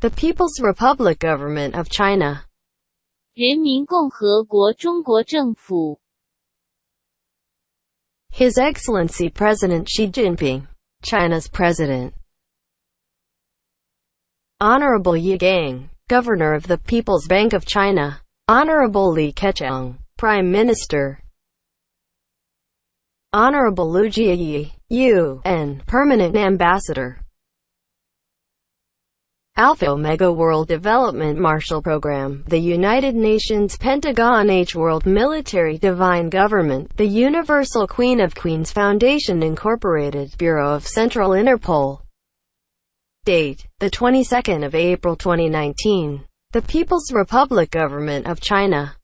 The People's Republic Government of China. 人民共和国中国政府 His Excellency President Xi Jinping, China's President. Honorable Ye Gang, Governor of the People's Bank of China. Honorable Li Keqiang, Prime Minister. Honorable Liu Jieyi, UN Permanent Ambassador. Alpha Omega World Development Marshall Program, the United Nations Pentagon H World Military Divine Government, the Universal Queen of Queens Foundation Incorporated, Bureau of Central Interpol. Date: the 22nd of April 2019. The People's Republic Government of China.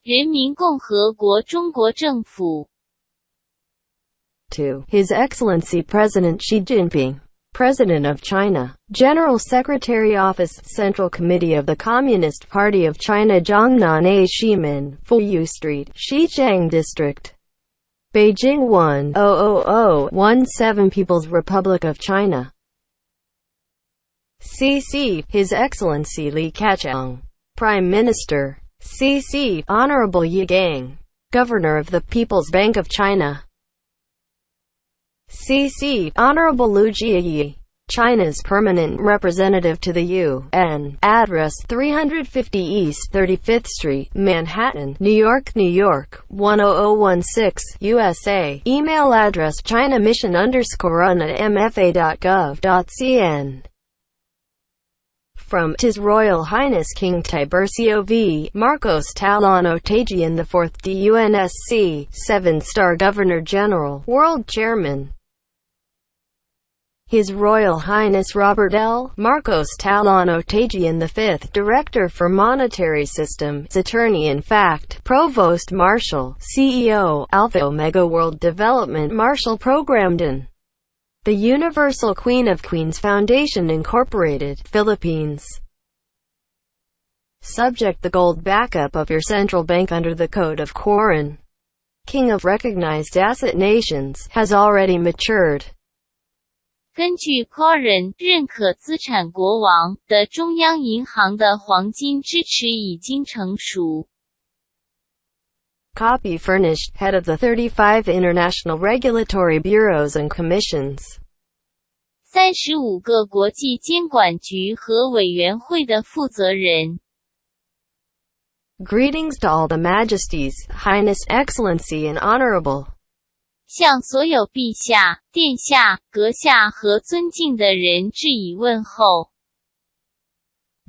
人民共和国中国政府 To His Excellency President Xi Jinping, President of China, General Secretary Office, Central Committee of the Communist Party of China, Jiangnan A. Ximen, Fuyu Street, Xijiang District, Beijing 1000017, People's Republic of China. CC, His Excellency Li Keqiang, Prime Minister. CC, Honorable Ye Gang, Governor of the People's Bank of China. CC, Honorable Liu Jieyi, China's Permanent Representative to the UN. Address: 350 East 35th Street, Manhattan, New York, New York, 10016, USA. Email address: chinamission_run@mfa.gov.cn. From His Royal Highness King Tiburcio V. Marcos Talon Otagian IV DUNSC, 7-star Governor-General, World Chairman. His Royal Highness Robert L. Marcos Talon Otagian V, Director for Monetary Systems, Attorney-in-Fact, Provost Marshal, CEO, Alpha Omega World Development Marshall Program DIN. The Universal Queen of Queens Foundation Incorporated, Philippines. Subject: the gold backup of your central bank under the Code of Quarren, King of Recognized Asset Nations, has already matured. 根据 Quarren 认可资产国王的中央银行的黄金支持已经成熟。Copy furnished, Head of the 35 International Regulatory Bureaus and Commissions. 35个国际监管局和委员会的负责人。Greetings to all the Majesties, Highness, Excellency and Honorable. 向所有陛下、殿下、阁下和尊敬的人致以问候。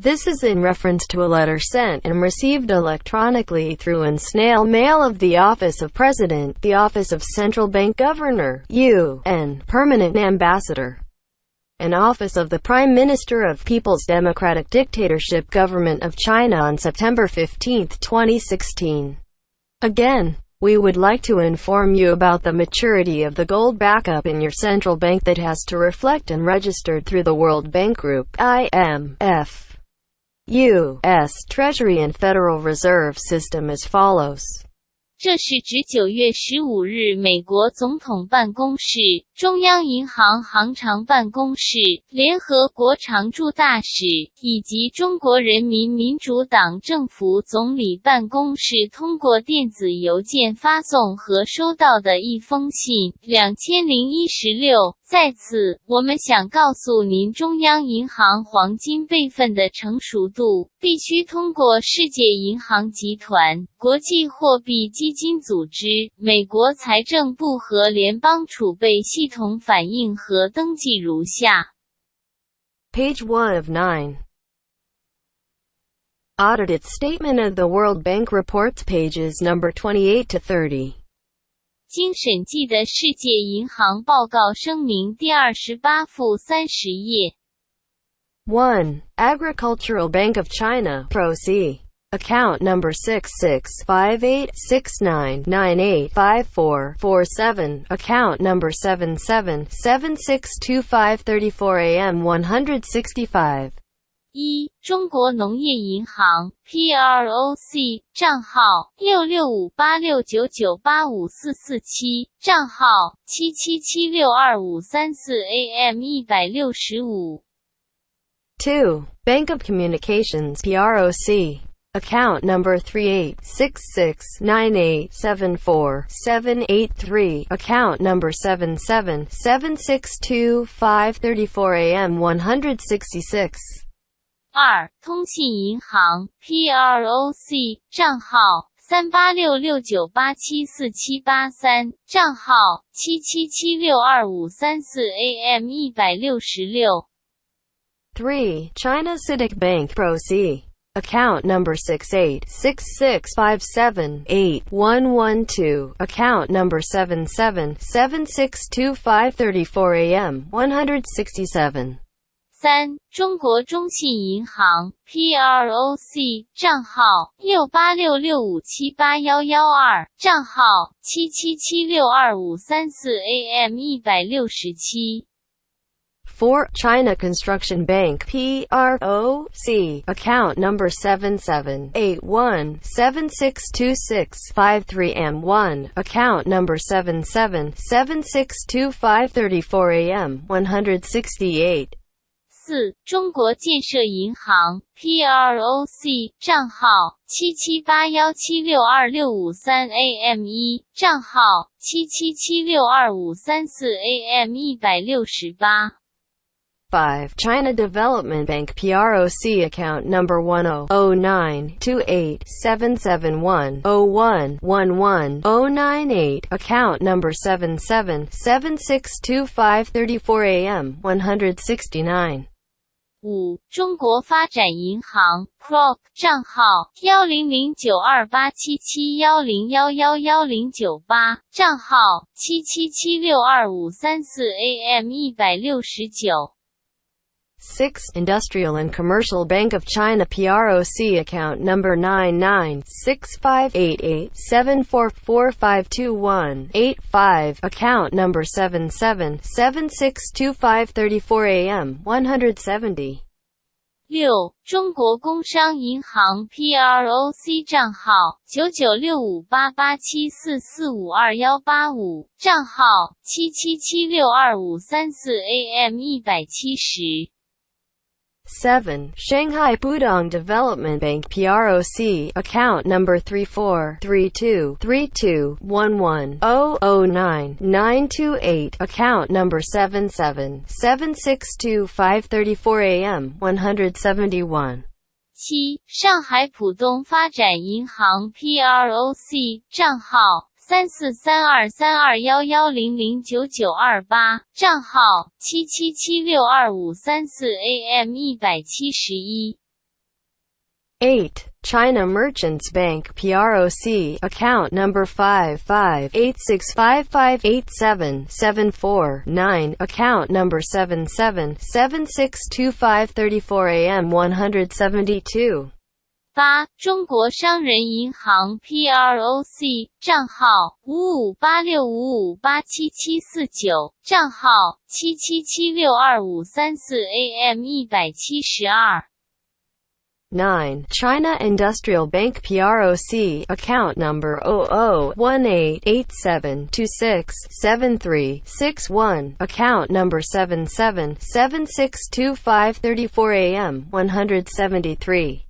This is in reference to a letter sent and received electronically through an snail mail of the Office of President, the Office of Central Bank Governor, UN Permanent Ambassador, and Office of the Prime Minister of People's Democratic Dictatorship Government of China on September 15, 2016. Again, we would like to inform you about the maturity of the gold backup in your central bank that has to reflect and registered through the World Bank Group, IMF. U.S. Treasury and Federal Reserve System as follows. 这是指9月15日美国总统办公室、中央银行行长办公室、联合国常驻大使，以及中国人民民主党政府总理办公室通过电子邮件发送和收到的一封信2016。在此，我们想告诉您，中央银行黄金备份的成熟度必须通过世界银行集团、国际货币基金组织、美国财政部和联邦储备系统反映和登记如下。Page 1 of 9. Audited Statement of the World Bank Reports, pages number 28 to 30. 经审计的世界银行报告声明第28附30页。1. Agricultural Bank of China, Pro C. Account number 665869985447, account number 77762534AM 165. 1. 中国农业银行 PROC 账号6658699854447，账号77762534AM 165。2. Bank of Communications PROC. Account number 386698747783. Account number 777676254 AM 166. 2. 通信银行 PROC 账号386698747883，账号77762534 AM 166。 3. China CITIC Bank PROC. Account number 6866578112. Account number 7776254 AM 167. 3. 中国中信银行 PROC 账号6866578112，账号77762534 AM 167。 4. China Construction Bank PROC. Account number 7781762653 M1. Account number 7776254 AM 168. 4. 中国建设银行 PROC 账号7781762653 AM 1，账号77762534 AM 168。 5. China Development Bank PROC. Account number 1009287710111198. Account number 7776254 AM 169. 5. 中国发展银行 PROC 账号1009287710111098，账号77762534 AM 169。 6. Industrial and Commercial Bank of China PROC. Account number 99658874452185. Account number 7776254 AM 170. 6. 中国工商银行 PROC 账号99658874452185，账号77762534 AM 170。 7. Shanghai Pudong Development Bank PROC. Account number 34323211009928. Account number 7776254 AM 171. 7. 上海浦东发展银行 PROC 账号34323211009928，账号77762534 AM 171。 8. China Merchants Bank PROC. Account number 5586558774 Account number 7776254 AM 172. 8. 中国商人银行 PROC 账号558655877749，账号77762534 AM 172。 9. China Industrial Bank PROC. Account number 001887267361. Account number 7776254 AM 173.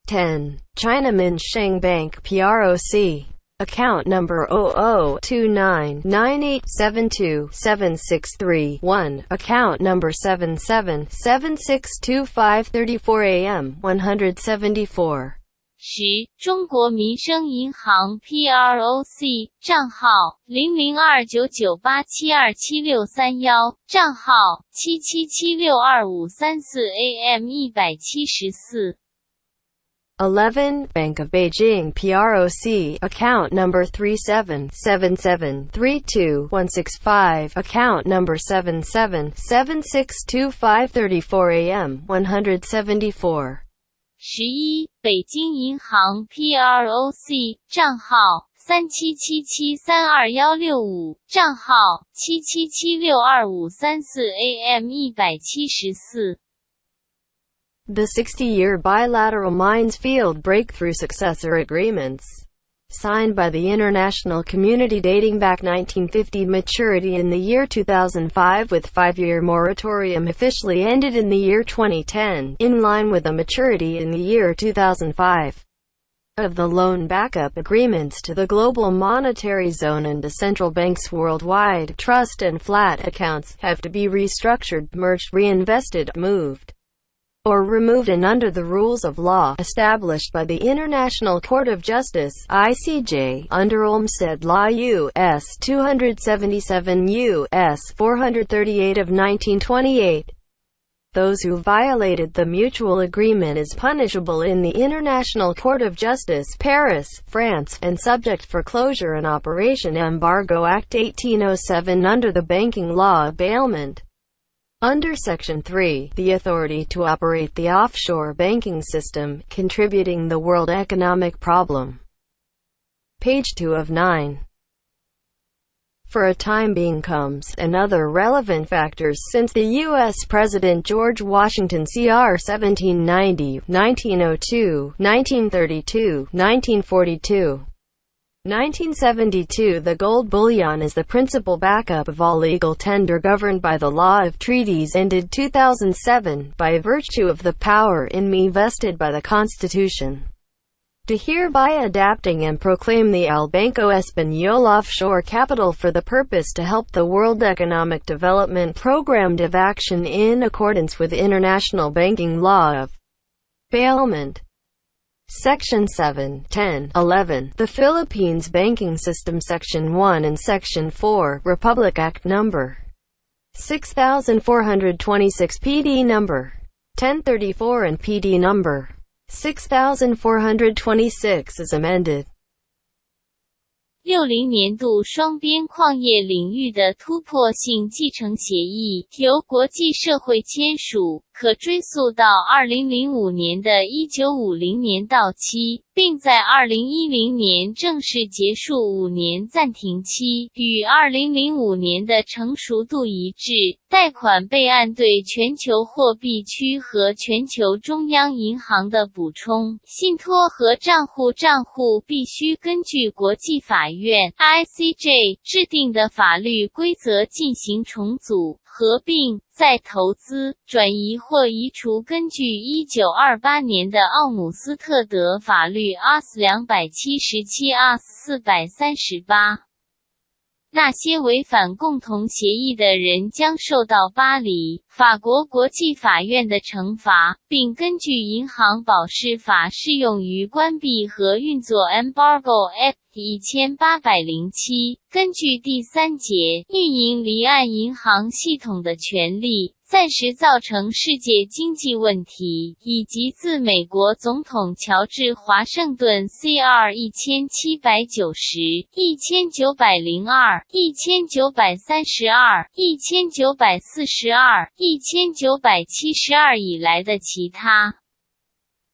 10. China Minsheng Bank PROC. Account number 002998727631. Account number 7776254 AM 174. 10. 中国民生银行 PROC 账号002998727631，账号77762534 AM 174。 11. Bank of Beijing PROC. Account number 377732165. Account number 7776254 AM 174. 11. 北京银行 PROC 账号3777321165，账号77762534 AM 174。 The 60-year bilateral Mines Field Breakthrough Successor Agreements. signed by the international community dating back 1950. Maturity in the year 2005, with 5-year moratorium officially ended in the year 2010, in line with the maturity in the year 2005 of the loan backup agreements to the global monetary zone and to central banks worldwide. Trust and flat accounts have to be restructured, merged, reinvested, moved, or removed, and under the rules of law established by the International Court of Justice (ICJ) under Olmstead Law U.S. 277 U.S. 438 of 1928. Those who violated the mutual agreement is punishable in the International Court of Justice, Paris, France, and subject foreclosure and Operation Embargo Act 1807 under the banking law of bailment. Under Section 3, the authority to operate the offshore banking system, contributing the world economic problem. Page 2 of 9. For a time being comes, and other relevant factors since the U.S. President George Washington Cr. 1790, 1902, 1932, 1942. 1972. The gold bullion is the principal backup of all legal tender governed by the law of treaties ended 2007, by virtue of the power in me vested by the Constitution, to hereby adapting and proclaim the El Banco Español offshore capital for the purpose to help the World Economic Development Programme of action in accordance with international banking law of bailment. Section 7, 10, 11, the Philippines Banking System, Section 1 and Section 4, Republic Act No. 6426, PD No. 1034 and PD No. 6426 is amended. 60年度双边矿业领域的突破性继承协议，由国际社会签署，可追溯到2005年的1950年到期，并在2010年正式结束5年暂停期，与2005年的成熟度一致。贷款备案对全球货币区和全球中央银行的补充，信托和账户必须根据国际法院 ICJ 制定的法律规则进行重组、合并、再投资、转移或移除。根据1928年的奥姆斯特德法律 AS 277 AS 438，那些违反共同协议的人将受到巴黎、法国国际法院的惩罚，并根据银行保释法适用于关闭和运作 Embargo Act 1807，根据第3节，运营离岸银行系统的权利，暂时造成世界经济问题，以及自美国总统乔治华盛顿 CR 1790、1902、1932、1942、1972以来的其他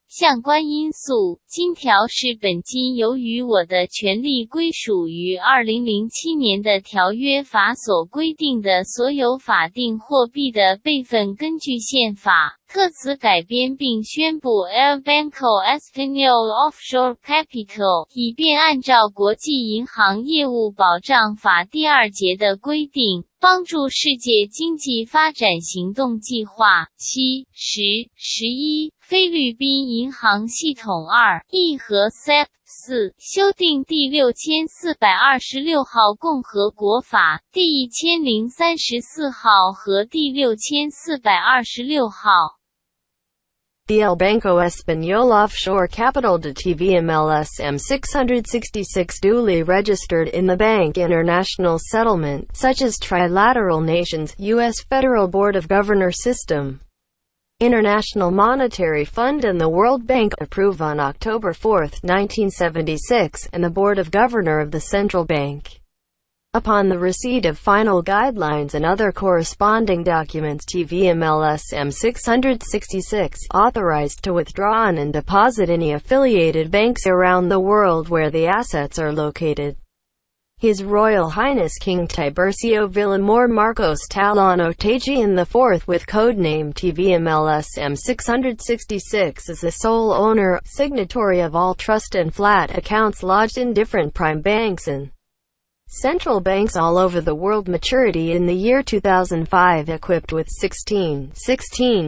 相关因素。金条是本金由于我的权利归属于2007年的条约法所规定的所有法定货币的备份，根据宪法特此改编并宣布 El Banco Español Offshore Capital， 以便按照国际银行业务保障法第2节的规定，帮助世界经济发展行动计划7、10、11菲律宾银行系统2议和 SEP 4修订第6426号共和国法第1034号和第6426号。The El Banco Español Offshore Capital de TVMLS M666 duly registered in the Bank International Settlement, such as Trilateral Nations, U.S. Federal Board of Governors System, International Monetary Fund and the World Bank, approve on October 4, 1976, and the Board of Governor of the Central Bank. Upon the receipt of final guidelines and other corresponding documents, TVMLS M666 authorized to withdraw and deposit any affiliated banks around the world where the assets are located. His Royal Highness King Tiburcio Villamor Marcos Talano Tagian IV with codename TVMLSM 666 is the sole owner, signatory of all trust and flat accounts lodged in different prime banks and central banks all over the world. Maturity in the year 2005, equipped with 16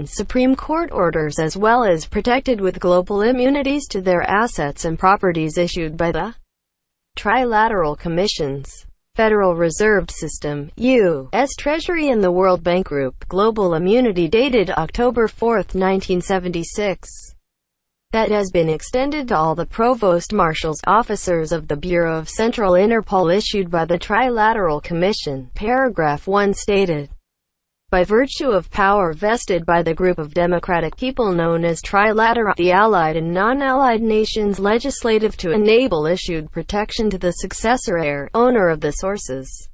Supreme Court orders as well as protected with global immunities to their assets and properties issued by the Trilateral Commissions, Federal Reserve System, U.S. Treasury and the World Bank Group. Global immunity dated October 4, 1976. That has been extended to all the Provost Marshals, officers of the Bureau of Central Interpol issued by the Trilateral Commission. Paragraph 1 stated, by virtue of power vested by the group of democratic people known as Trilateral, the allied and non-allied nations legislative to enable issued protection to the successor heir, owner of the sources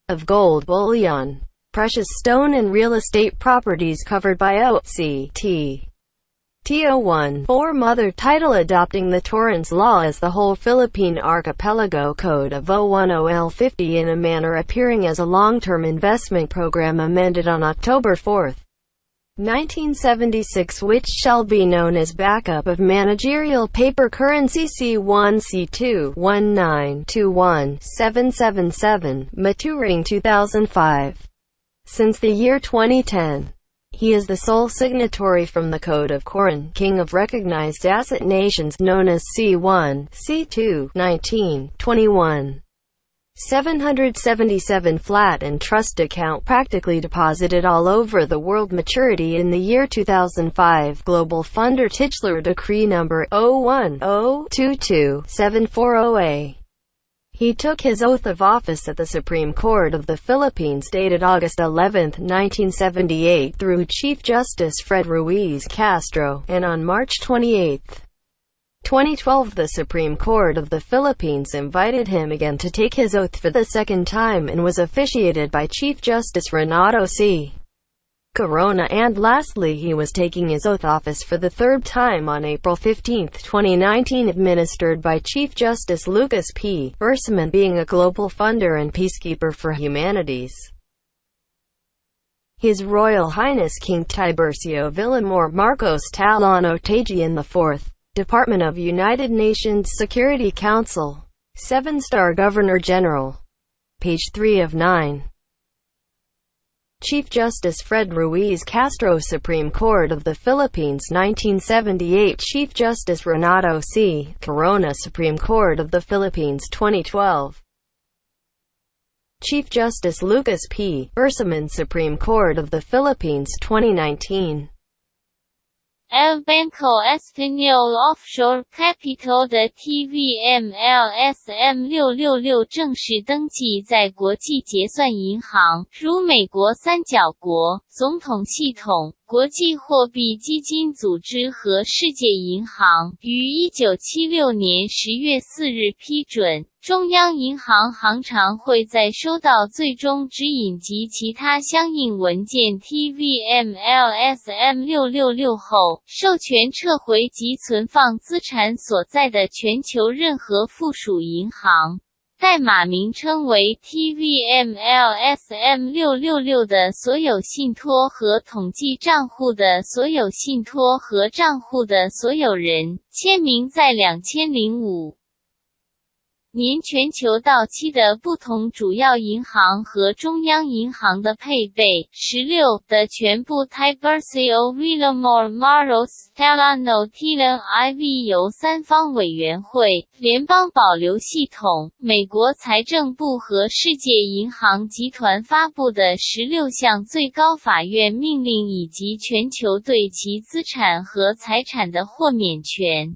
of gold bullion, precious stone and real estate properties covered by OCT. TO1 Mother Title adopting the Torrens Law as the whole Philippine Archipelago Code of 010L50 in a manner appearing as a long-term investment program amended on October 4, 1976, which shall be known as Backup of Managerial Paper Currency C1 C2 1921777, maturing 2005. Since the year 2010. He is the sole signatory from the Code of Coron, King of Recognized Asset Nations, known as C1, C2, 19, 21. 777 flat and trust account practically deposited all over the world. Maturity in the year 2005. Global Funder Titular Decree Number 01022-740A. He took his oath of office at the Supreme Court of the Philippines dated August 11, 1978 through Chief Justice Fred Ruiz Castro, and on March 28, 2012 the Supreme Court of the Philippines invited him again to take his oath for the second time and was officiated by Chief Justice Renato C. Corona, and lastly he was taking his oath office for the third time on April 15, 2019, administered by Chief Justice Lucas P. Bersamin, being a global funder and peacekeeper for humanities. His Royal Highness King Tiburcio Villamor Marcos Talano Tagian IV, Department of United Nations Security Council, 7-star Governor General. Page 3 of 9. Chief Justice Fred Ruiz Castro, Supreme Court of the Philippines 1978. Chief Justice Renato C. Corona, Supreme Court of the Philippines 2012. Chief Justice Lucas P. Bersamin, Supreme Court of the Philippines 2019. El Banco Español Offshore Capital 的 TVMLSM 666正式登记在国际结算银行，如美国三角国、总统系统、国际货币基金组织和世界银行，于1976年10月4日批准。中央银行行长会在收到最终指引及其他相应文件 TVMLSM 666后，授权撤回及存放资产所在的全球任何附属银行。代码名称为 TVMLSM 666的所有信托和统计账户的所有信托和账户的所有人，签名在2005年全球到期的不同主要银行和中央银行的配备。16的全部 Tiburcio Villamor Marcos Talano Tagian IV 由三方委员会、联邦保留系统、美国财政部和世界银行集团发布的16项最高法院命令以及全球对其资产和财产的豁免权。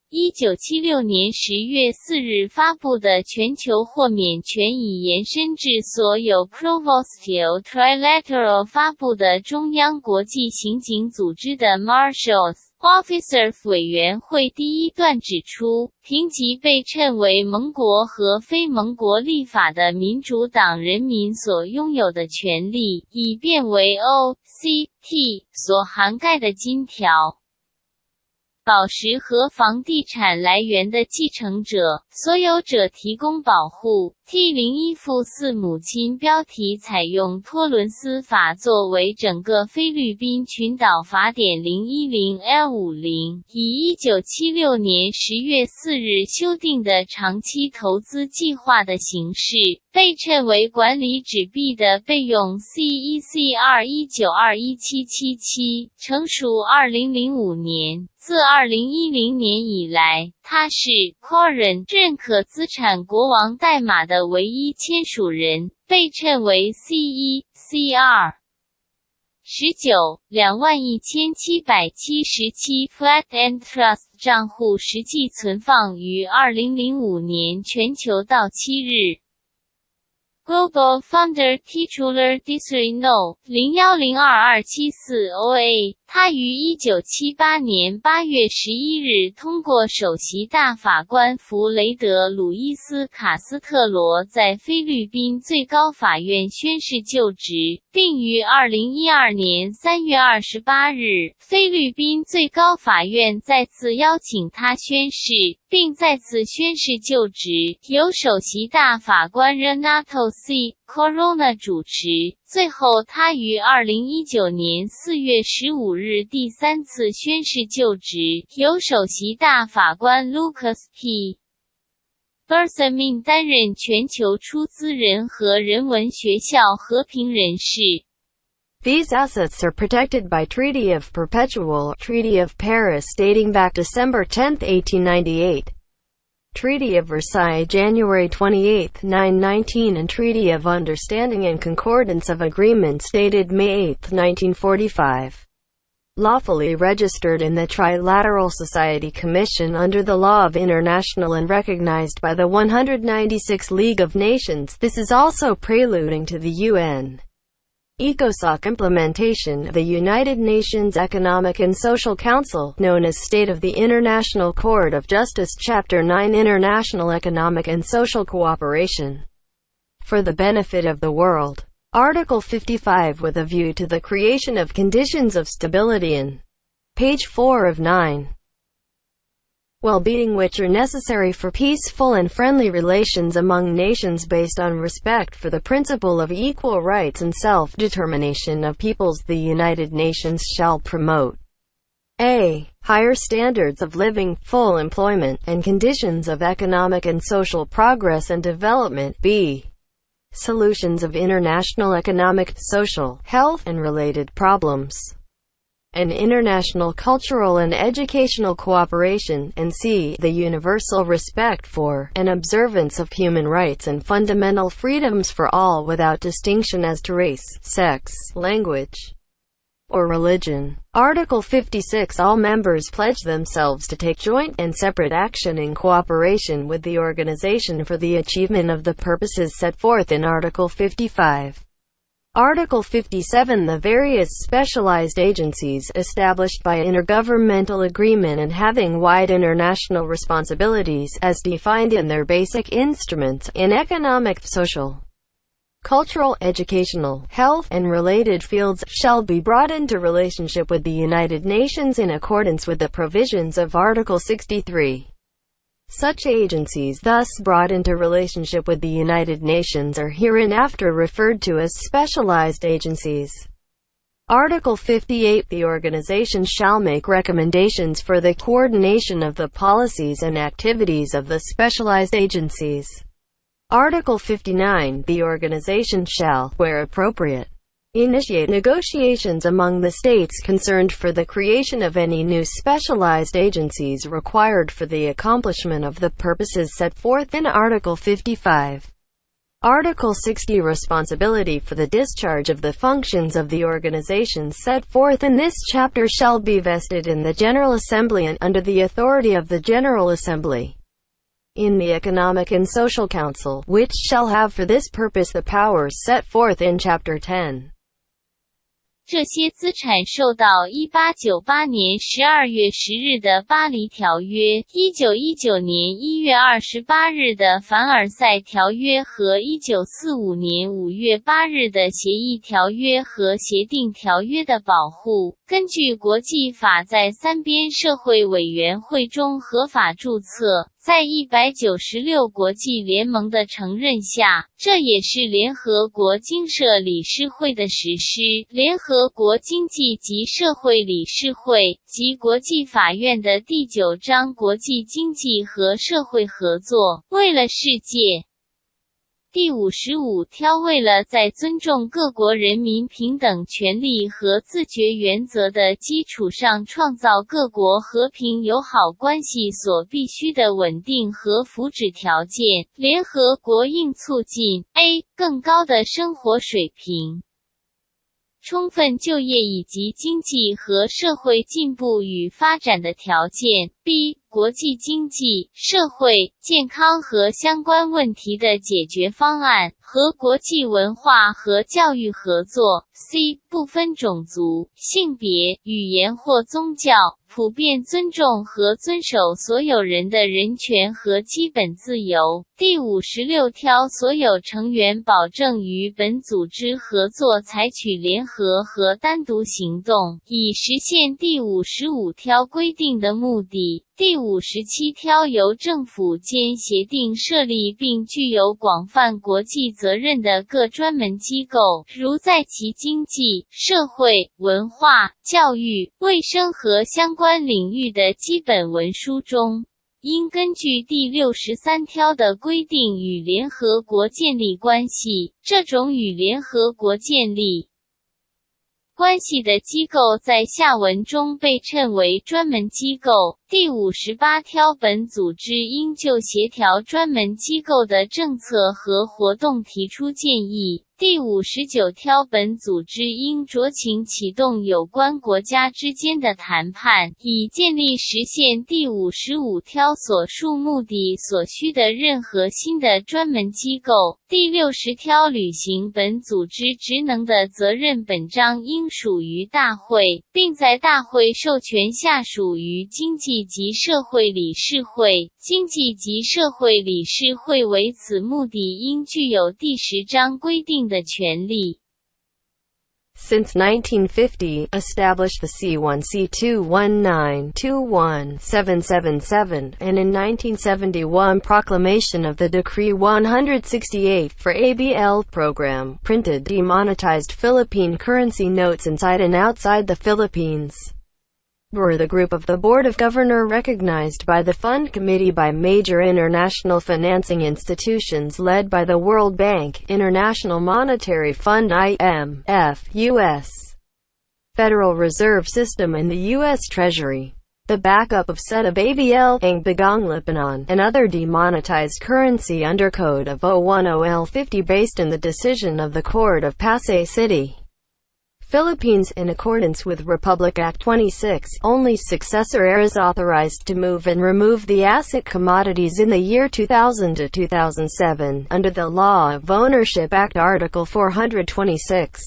1976年10月4日发布的全球豁免权已延伸至所有 Provostio Trilateral 发布的中央国际刑警组织的 Marshals Officers 委员会第一段指出，评级被称为盟国和非盟国立法的民主党人民所拥有的权利，以变为 OCT 所涵盖的金条。宝石和房地产来源的继承者、所有者提供保护。T01-4母亲标题采用托伦斯法作为整个菲律宾群岛法典 010L50， 以1976年10月4日修订的长期投资计划的形式，被称为管理纸币的备用 CECR19217777， 成属2005年。自2010年以来，它是 Coren 认可资产国王代码的唯一签署人，被称为 CECR。19 21,777 Flat and Trust 账户实际存放于2005年全球到期日。Global Founder Titular District No. 010224OA， 他于1978年8月11日通过首席大法官弗雷德·鲁伊斯·卡斯特罗在菲律宾最高法院宣誓就职，并于2012年3月28日，菲律宾最高法院再次邀请他宣誓，并再次宣誓就职，由首席大法官 Renato C. Corona 主持。最后他于2019年4月15日第三次宣誓就职，由首席大法官 Lucas P. Bersamin 担任全球出资人和人文学校和平人士。These assets are protected by Treaty of Perpetual, Treaty of Paris dating back December 10, 1898. Treaty of Versailles January 28, 919 and Treaty of Understanding and Concordance of Agreements dated May 8, 1945. Lawfully registered in the Trilateral Society Commission under the law of international and recognized by the 196 League of Nations. This is also preluding to the UN ECOSOC implementation of the United Nations Economic and Social Council, known as State of the International Court of Justice Chapter 9 International Economic and Social Cooperation. For the benefit of the world. Article 55 with a view to the creation of conditions of stability in page 4 of 9. Well-being which are necessary for peaceful and friendly relations among nations based on respect for the principle of equal rights and self-determination of peoples. The United Nations shall promote a. Higher standards of living, full employment, and conditions of economic and social progress and development. b. Solutions of international economic, social, health, and related problems. And international cultural and educational cooperation, and c. The universal respect for, and observance of human rights and fundamental freedoms for all without distinction as to race, sex, language, or religion. Article 56 all members pledge themselves to take joint and separate action in cooperation with the organization for the achievement of the purposes set forth in Article 55. Article 57 the various specialized agencies established by intergovernmental agreement and having wide international responsibilities as defined in their basic instruments in economic, social, cultural, educational, health, and related fields shall be brought into relationship with the United Nations in accordance with the provisions of Article 63. Such agencies thus brought into relationship with the United Nations are hereinafter referred to as specialized agencies. Article 58 the organization shall make recommendations for the coordination of the policies and activities of the specialized agencies. Article 59 the organization shall, where appropriate, initiate negotiations among the states concerned for the creation of any new specialized agencies required for the accomplishment of the purposes set forth in Article 55. Article 60 responsibility for the discharge of the functions of the organization set forth in this chapter shall be vested in the General Assembly and under the authority of the General Assembly. In the Economic and Social Council, which shall have for this purpose the powers set forth in Chapter 10. 这些资产受到1898年12月10日的巴黎条约、1919年1月28日的凡尔赛条约和1945年5月8日的协议条约和协定条约的保护。根据国际法在三边社会委员会中合法注册，在196国际联盟的承认下，这也是联合国经社理事会的实施。联合国经济及社会理事会及国际法院的第9章国际经济和社会合作，为了世界。第55条为了在尊重各国人民平等权利和自决原则的基础上创造各国和平友好关系所必须的稳定和福祉条件，联合国应促进 a 更高的生活水平、充分就业以及经济和社会进步与发展的条件 b 国际经济、社会、健康和相关问题的解决方案，和国际文化和教育合作 c 不分种族、性别、语言或宗教，普遍尊重和遵守所有人的人权和基本自由。第56条所有成员保证与本组织合作，采取联合和单独行动，以实现第55条规定的目的。第57条由政府间协定设立并具有广泛国际责任的各专门机构，如在其经济、社会、文化、教育、卫生和相关领域的基本文书中，应根据第63条的规定与联合国建立关系。这种与联合国建立关系的机构在下文中被称为专门机构。第58条本组织应就协调专门机构的政策和活动提出建议。第59条本组织应酌情启动有关国家之间的谈判，以建立实现第55条所述目的所需的任何新的专门机构。第60条履行本组织职能的责任本章应属于大会，并在大会授权下属于经济及社会理事会。经济及社会理事会为此目的应具有第10章规定的权利。Since 1950, established the C1, C2, 19, 21, 777, and in 1971 proclamation of the Decree 168 for ABL program, printed demonetized Philippine currency notes inside and outside the Philippines. Were the group of the Board of Governor recognized by the Fund Committee by major international financing institutions led by the World Bank, International Monetary Fund IMF, U.S. Federal Reserve System and the U.S. Treasury. The backup of set of ABL, Ang Bagong Lipanon, and other demonetized currency under Code of 010L50 based in the decision of the Court of Pasay City, Philippines, in accordance with Republic Act 26, only successor heirs authorized to move and remove the asset commodities in the year 2000 to 2007, under the Law of Ownership Act Article 426,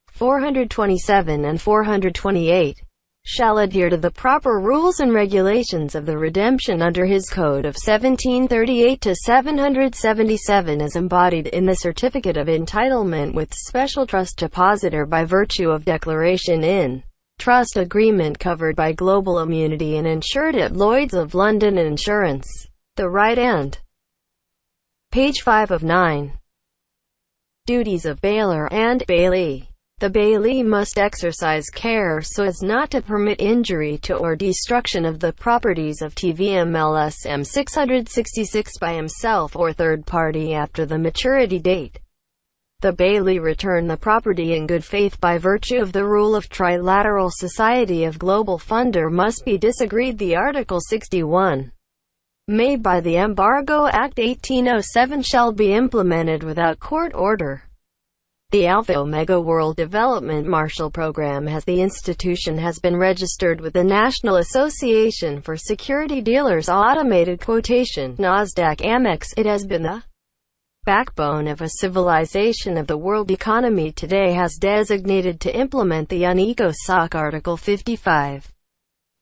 427 and 428, shall adhere to the proper rules and regulations of the redemption under his Code of 1738 to 777 as embodied in the Certificate of Entitlement with Special Trust Depositor by virtue of declaration in Trust Agreement covered by Global Immunity and insured at Lloyd's of London Insurance. The right and page 5 of 9. Duties of Bailor and Bailee. The bailee must exercise care so as not to permit injury to or destruction of the properties of TVMLS M666 by himself or third party after the maturity date. The bailee return the property in good faith by virtue of the rule of Trilateral Society of Global Funder must be disagreed. The Article 61 made by the Embargo Act 1807 shall be implemented without court order. The Alpha Omega World Development Marshall Program the institution has been registered with the National Association for Security Dealers Automated Quotation, NASDAQ Amex. It has been the backbone of a civilization of the world economy today has designated to implement the UNECOSOC Article 55.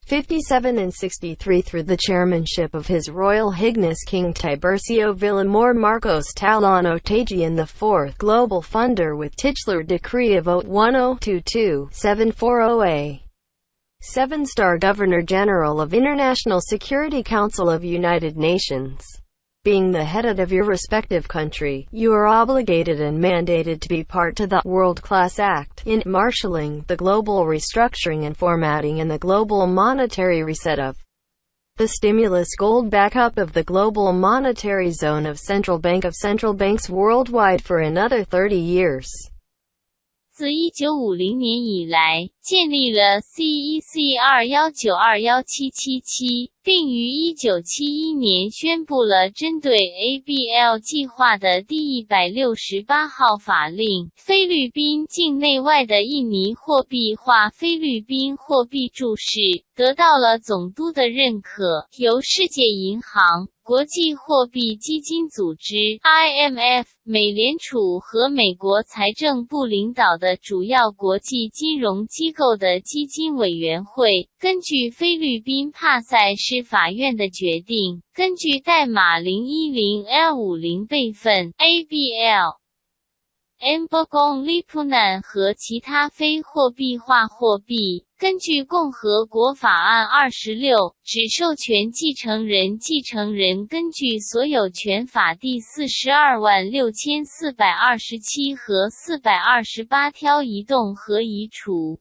57 and 63 through the chairmanship of His Royal Highness King Tiburcio Villamor Marcos Talano Tagian IV, global funder with titular decree of 1022-740A. 7-star Governor-General of International Security Council of United Nations. Being the head of your respective country, you are obligated and mandated to be part to the World-Class Act in marshalling, the global restructuring and formatting and the global monetary reset of the stimulus gold backup of the global monetary zone of central banks worldwide for another 30 years. 自1950年以来，建立了 CEC 219217777，并于1971年宣布了针对 ABL 计划的第168号法令，菲律宾境内外的印尼货币化菲律宾货币注释，得到了总督的认可，由世界银行、国际货币基金组织 IMF、美联储和美国财政部领导的主要国际金融机构的基金委員会，根据菲律宾帕塞市法院的决定，根据代码 010L50 备份 ABL、Embogong Lipunan 和其他非货币化货币，根据共和国法案26，只授权继承人根据所有权法第426427和428条移动和移除。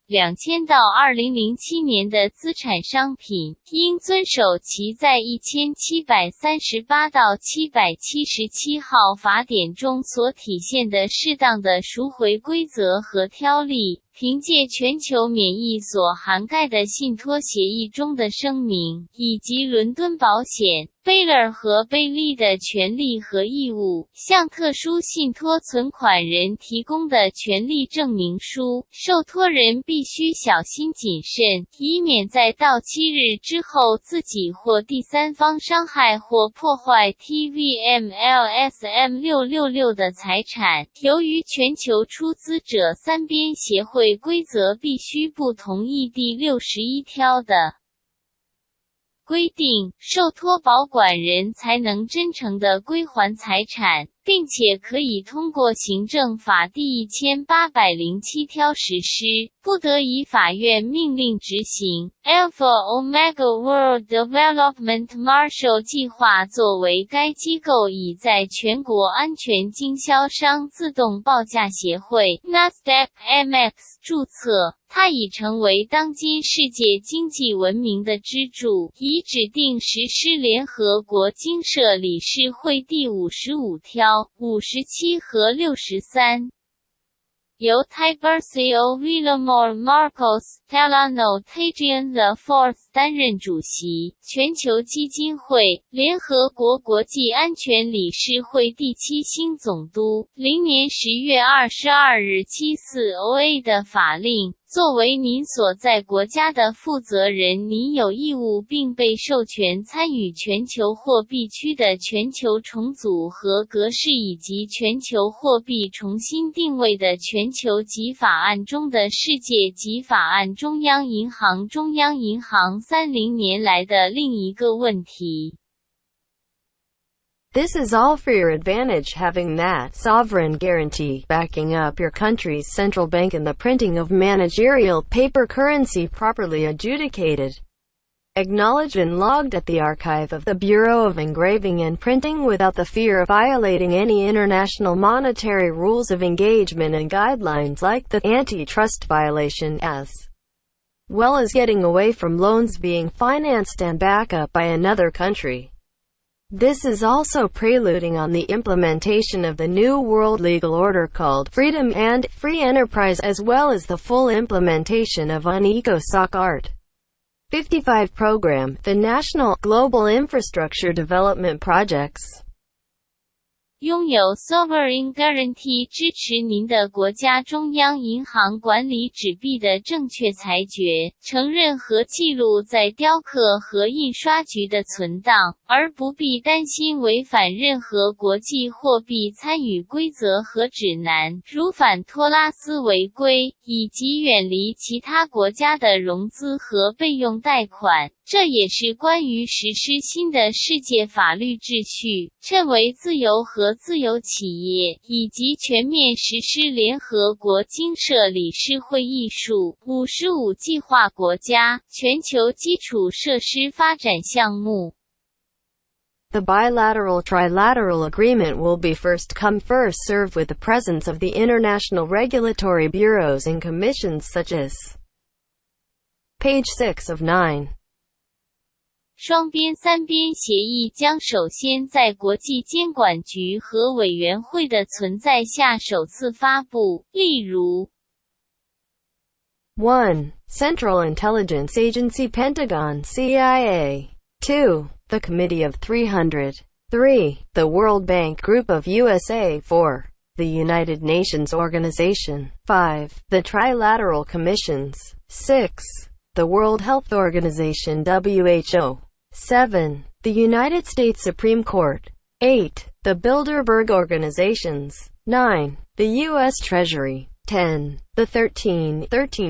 2000到2007年的资产商品，应遵守其在1738到777号法典中所体现的适当的赎回规则和条例，凭借全球免疫所涵盖的信托协议中的声明，以及伦敦保险、贝勒和贝利的权利和义务，向特殊信托存款人提供的权利证明书，受托人必须小心谨慎，以免在到期日之后自己或第三方伤害或破坏 TVMLSM666 的财产。由于全球出资者三边协会规则必须不同意第61条的规定，受托保管人才能真诚地归还财产，并且可以通过行政法第1807条实施，不得以法院命令执行。Alpha Omega World Development Marshall 计划作为该机构已在全国安全经销商自动报价协会 NASDAQ-MX 注册，它已成为当今世界经济文明的支柱，已指定实施联合国经社理事会第55条、57和63。由 Tiburcio Villamor Marcos Talano Tagian IV 担任主席，全球基金会、联合国国际安全理事会第7新总督。0年10月22日74 OA 的法令。作为您所在国家的负责人，您有义务并被授权参与全球货币区的全球重组和格式以及全球货币重新定位的全球级法案中的世界级法案。中央银行30年来的另一个问题。This is all for your advantage, having that sovereign guarantee backing up your country's central bank and the printing of managerial paper currency properly adjudicated, acknowledged and logged at the archive of the Bureau of Engraving and Printing without the fear of violating any international monetary rules of engagement and guidelines like the antitrust violation, as well as getting away from loans being financed and backed up by another country. This is also preluding on the implementation of the New World Legal Order called Freedom and Free Enterprise, as well as the full implementation of UNECOSOC Art. 55 program, the National Global Infrastructure Development Projects. 拥有 sovereign guarantee 支持您的国家中央银行管理纸币的正确裁决，承认和记录在雕刻和印刷局的存档，而不必担心违反任何国际货币参与规则和指南，如反托拉斯违规，以及远离其他国家的融资和备用贷款。这也是关于实施新的世界法律秩序，称为自由和自由企业，以及全面实施联合国经社理事会议数55计划国家全球基础设施发展项目。The bilateral trilateral agreement will be first come first served with the presence of the international regulatory bureaus and commissions such as Page 6 of 9. 双边三边协议将首先在国际监管局和委员会的存在下首次发布，例如 1. Central Intelligence Agency Pentagon CIA 2. The Committee of 300 3. The World Bank Group of USA 4. The United Nations Organization 5. The Trilateral Commissions 6. The World Health Organization WHO 7. The United States Supreme Court 8. The Bilderberg Organizations 9. The U.S. Treasury 10. The 13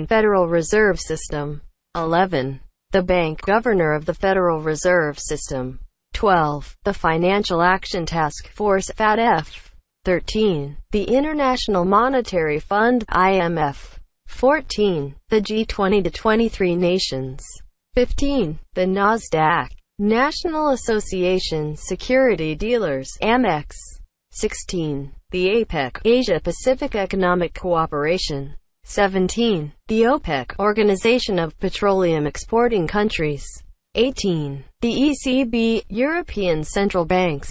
Federal Reserve System 11. The Bank Governor of the Federal Reserve System 12. The Financial Action Task Force FATF 13. The International Monetary Fund IMF 14. The G20 to 23 nations 15. The NASDAQ National Association Security Dealers Amex 16. The APEC Asia-Pacific Economic Cooperation 17. The OPEC Organization of Petroleum Exporting Countries 18. The ECB European Central Banks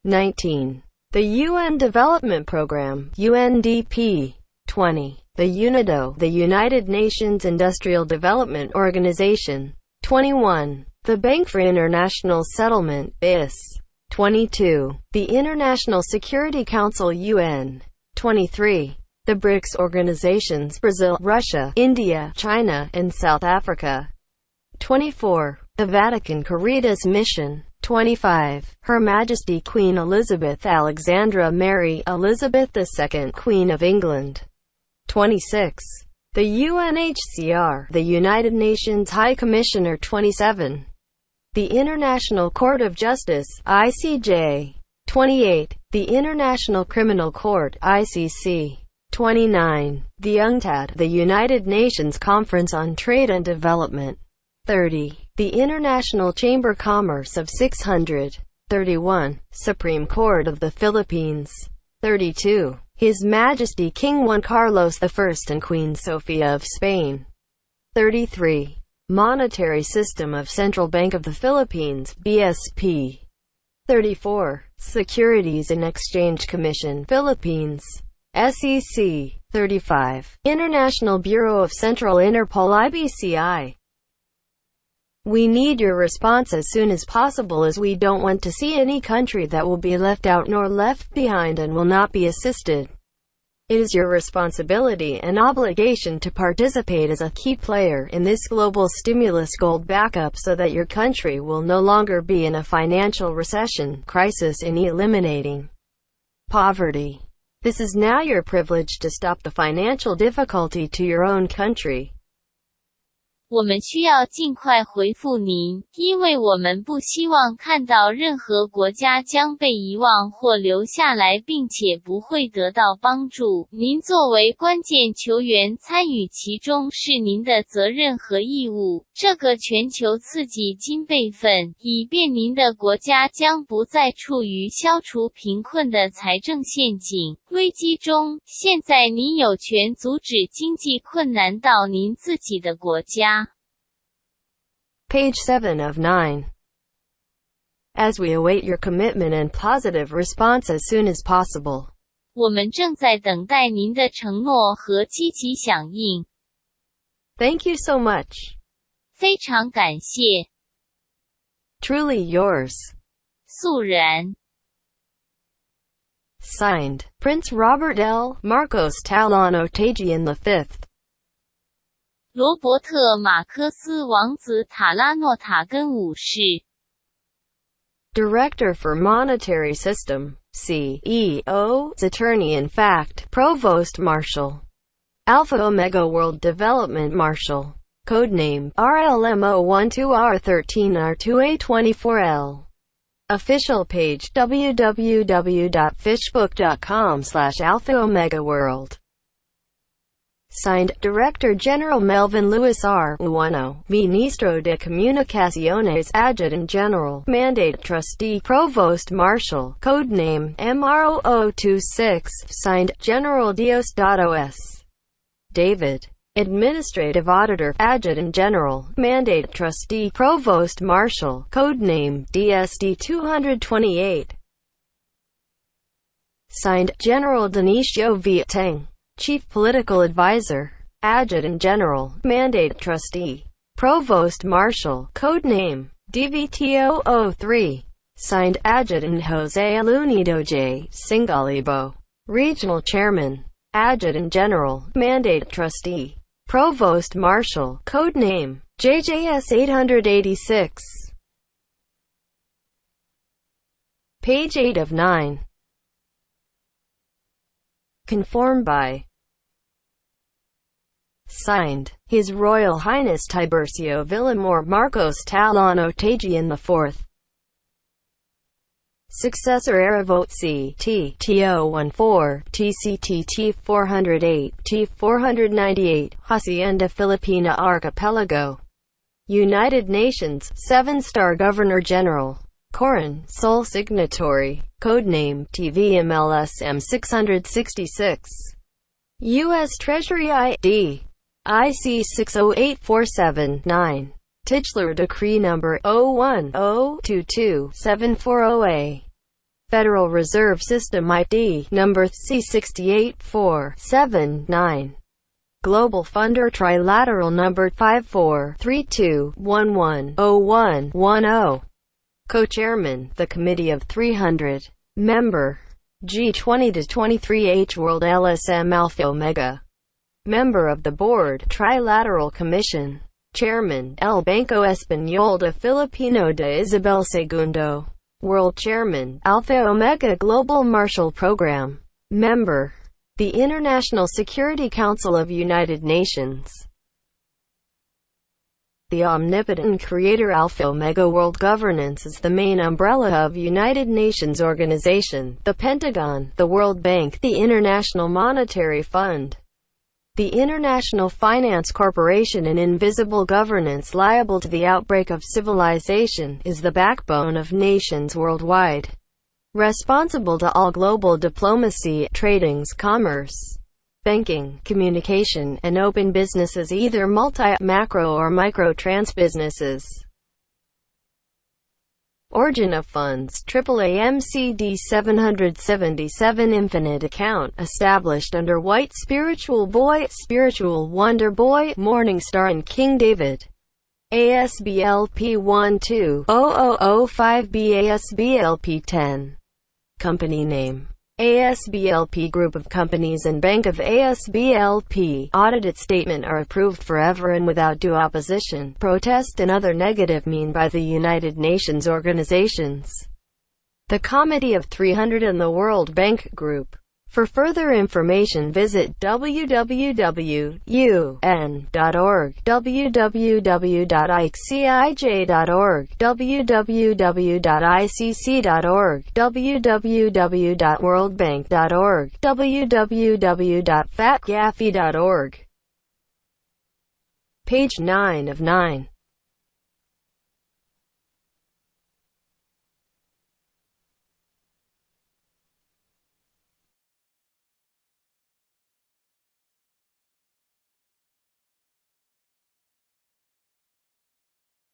19. The UN Development Programme UNDP 20. The UNIDO the United Nations Industrial Development Organization 21. The Bank for International Settlement BIS 22. The International Security Council UN 23. The BRICS organizations Brazil, Russia, India, China, and South Africa 24. The Vatican Caritas Mission 25. Her Majesty Queen Elizabeth Alexandra Mary Elizabeth II Queen of England 26. The UNHCR, the United Nations High Commissioner 27. The International Court of Justice, ICJ 28. The International Criminal Court, ICC 29. The UNCTAD, the United Nations Conference on Trade and Development 30. The International Chamber Commerce of 600 31. Supreme Court of the Philippines 32. His Majesty King Juan Carlos I and Queen Sofia of Spain 33. Monetary System of Central Bank of the Philippines BSP 34. Securities and Exchange Commission Philippines SEC 35. International Bureau of Central Interpol IBCI. We need your response as soon as possible, as we don't want to see any country that will be left out nor left behind and will not be assisted. It is your responsibility and obligation to participate as a key player in this global stimulus gold backup so that your country will no longer be in a financial recession crisis in eliminating poverty. This is now your privilege to stop the financial difficulty to your own country. 我们需要尽快回复您，因为我们不希望看到任何国家将被遗忘或留下来并且不会得到帮助。您作为关键球员参与其中是您的责任和义务。这个全球刺激金备份，以便您的国家将不再处于消除贫困的财政陷阱危机中。现在您有权阻止经济困难到您自己的国家。Page 7 of 9. As we await your commitment and positive response as soon as possible. 我们正在等待您的承诺和积极响应。Thank you so much. 非常感谢。Truly yours. 肃然。Signed, Prince Robert L. Marcos Talon Otagian V. 罗伯特·马科斯王子塔拉诺塔根五世 Director for Monetary System, CEO's Attorney-in-Fact, Provost Marshal, Alpha Omega World Development Marshal, Codename RLMO12R13R2A24L. Official page www.fishbook.com/alphaomegaworld. Signed, Director General Melvin Lewis R. Ueno, Ministro de Comunicaciones, Adjutant General, Mandate Trustee, Provost Marshal, Codename MRO026, Signed, General Diosdados. David. Administrative Auditor, Adjutant General, Mandate Trustee, Provost Marshal, Codename DSD-228. Signed, General Denisio Vietang, Chief Political Advisor, Adjutant General, Mandate Trustee, Provost Marshal, Codename DVTO03. Signed, Adjutant Jose Alunido J. Singalibo, Regional Chairman, Adjutant General, Mandate Trustee, Provost Marshal, Codename JJS 886. Page 8 of 9. Conformed by. Signed, His Royal Highness Tiburcio Villamor Marcos Talon Otagian IV. Successor Aravote C. T. TO14, TCTT 408, T 498, Hacienda Filipina Archipelago. United Nations, 7-star Governor General. Corin, sole signatory. Codename TVMLSM 666. U.S. Treasury ID. IC 60847-9. Titular Decree Number 01-022-740A. Federal Reserve System ID Number C68479. Global Funder Trilateral Number 5432110110. Co-Chairman, the Committee of 300. Member, G20-23H World LSM Alpha Omega. Member of the Board, Trilateral Commission. Chairman, El Banco Español de Filipino de Isabel II. World Chairman, Alpha Omega Global Marshall Program. Member, the International Security Council of United Nations. The omnipotent creator Alpha Omega World Governance is the main umbrella of United Nations Organization, the Pentagon, the World Bank, the International Monetary Fund, the International Finance Corporation, and invisible governance liable to the outbreak of civilization, is the backbone of nations worldwide, responsible to all global diplomacy, tradings, commerce, banking, communication, and open businesses, either multi, macro or micro-trans businesses. Origin of funds, AAA-MCD 777 Infinite Account, established under White Spiritual Boy, Spiritual Wonder Boy, Morning Star and King David. ASBLP 120005B ASBLP 10. Company name. ASBLP Group of Companies and Bank of ASBLP. Audited statement are approved forever and without due opposition, protest and other negative mean by the United Nations organizations, the Committee of 300 and the World Bank Group. For further information visit www.un.org, www.icij.org, www.icc.org, www.worldbank.org, www.fatgaffy.org. Page 9 of 9.